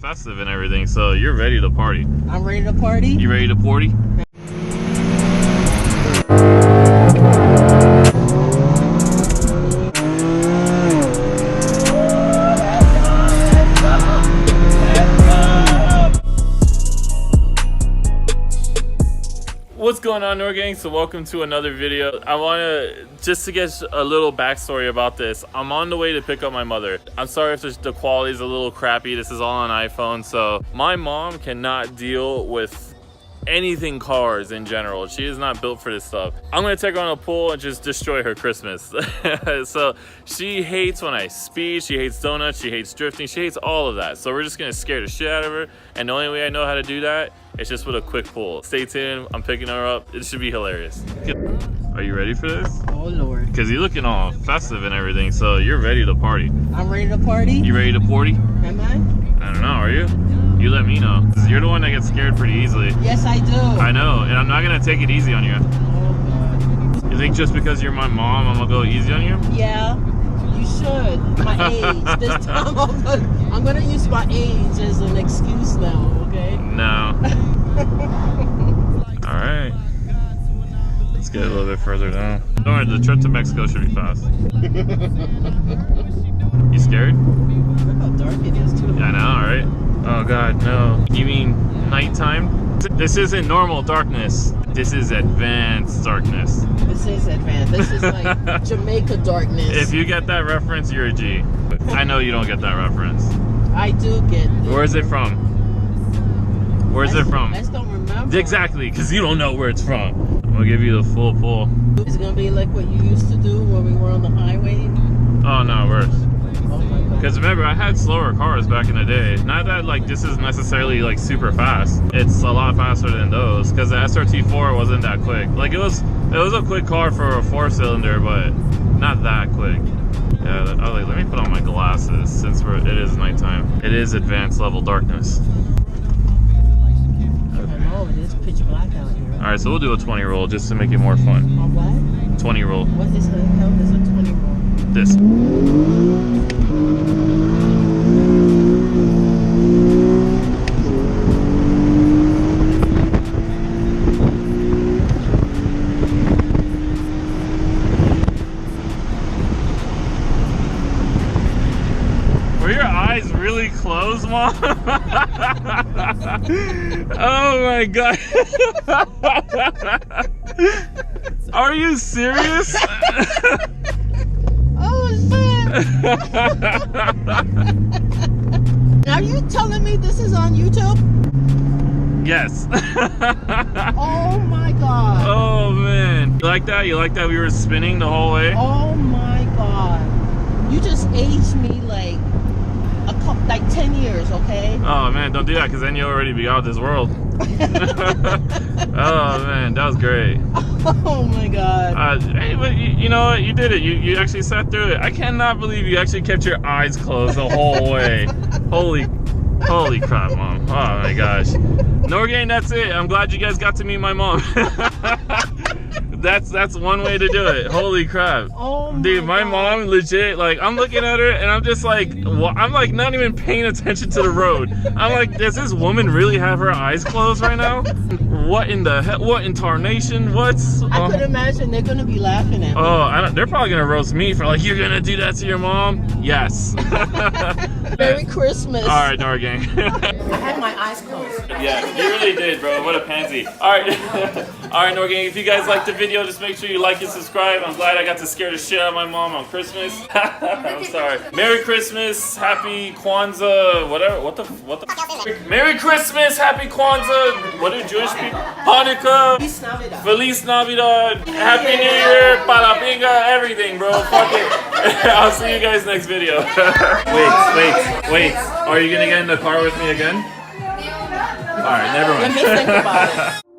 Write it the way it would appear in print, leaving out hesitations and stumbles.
festive and everything, so you're ready to party. I'm ready to party. You ready to party? What's going on, Norgang? So welcome to another video. I want to just to get a little backstory about this. I'm on the way to pick up my mother. I'm sorry if the quality is a little crappy. This is all on iPhone. So my mom cannot deal with anything cars in general. She is not built for this stuff. I'm gonna take her on a pool and just destroy her Christmas. So she hates when I speed, she hates donuts, she hates drifting, she hates all of that. So we're just gonna scare the shit out of her, and the only way I know how to do that is just with a quick pull. Stay tuned, I'm picking her up. It should be hilarious. Are you ready for this? Oh Lord. Because you're looking all festive and everything, so you're ready to party. I'm ready to party. You ready to party? Am I? I don't know, are you? You let me know. 'Cause you're the one that gets scared pretty easily. Yes, I do. I know, and I'm not gonna take it easy on you. Oh God. You think just because you're my mom, I'm gonna go easy on you? Yeah, you should. My age. This time I'm gonna use my age as an excuse now. Okay. No. All right. Let's get a little bit further down. Don't worry, the trip to Mexico should be fast. You scared? Look how dark it is too. Yeah, I know, right? Oh God, no. You mean nighttime? This isn't normal darkness. This is advanced darkness. This is advanced. This is like Jamaica darkness. If you get that reference, you're a G. I know you don't get that reference. I do get it. Where is it from? Where's it from? I just don't remember. Exactly, because you don't know where it's from. I'm gonna give you the full pull. It's gonna be like what you used to do when we were on the highway. Oh no, worse. Oh my God. Because remember, I had slower cars back in the day. Not that like this is necessarily like super fast. It's a lot faster than those. Because the SRT4 wasn't that quick. Like it was a quick car for a 4-cylinder, but not that quick. Yeah, I was like, let me put on my glasses since it is nighttime. It is advanced level darkness. Oh, it is pitch black out here. All right, so we'll do a 20 roll just to make it more fun. A what? 20 roll. What is the hell is a 20 roll? This. Were your eyes really closed, Mom? Oh my God. Are you serious? Oh shit! Are you telling me this is on YouTube? Yes. Oh my God! Oh man. You like that? You like that we were spinning the whole way? Oh my God! You just aged me like like 10 years, okay? Oh man, don't do that because then you'll already be out of this world. Oh man, that was great. Oh my God! Hey, but you know what? You did it. You actually sat through it. I cannot believe you actually kept your eyes closed the whole way. Holy crap, Mom. Oh my gosh. Norgang, that's it. I'm glad you guys got to meet my mom. That's one way to do it. Holy crap. Oh Dude, my God. mom legit, like, I'm looking at her and I'm just like, I'm like not even paying attention to the road. I'm like, does this woman really have her eyes closed right now? What in the hell? What in tarnation? What's... I could imagine they're gonna be laughing at me. Oh, they're probably gonna roast me for like, you're gonna do that to your mom? Yes. Merry Christmas. All right, Norgang. I had my eyes closed. Yeah, you really did, bro. What a pansy. All right, all right, Norgang. If you guys liked the video, just make sure you like and subscribe. I'm glad I got to scare the shit out of my mom on Christmas. I'm sorry. Merry Christmas, Happy Kwanzaa, whatever. What the? Merry Christmas, Happy Kwanzaa. What do Jewish people? Hanukkah. Feliz Navidad. Feliz Navidad. Happy New Year. Palapinga. Everything, bro. Fuck it. I'll see you guys next video. Wait. Are you gonna get in the car with me again? All right, never mind. Let me think about it.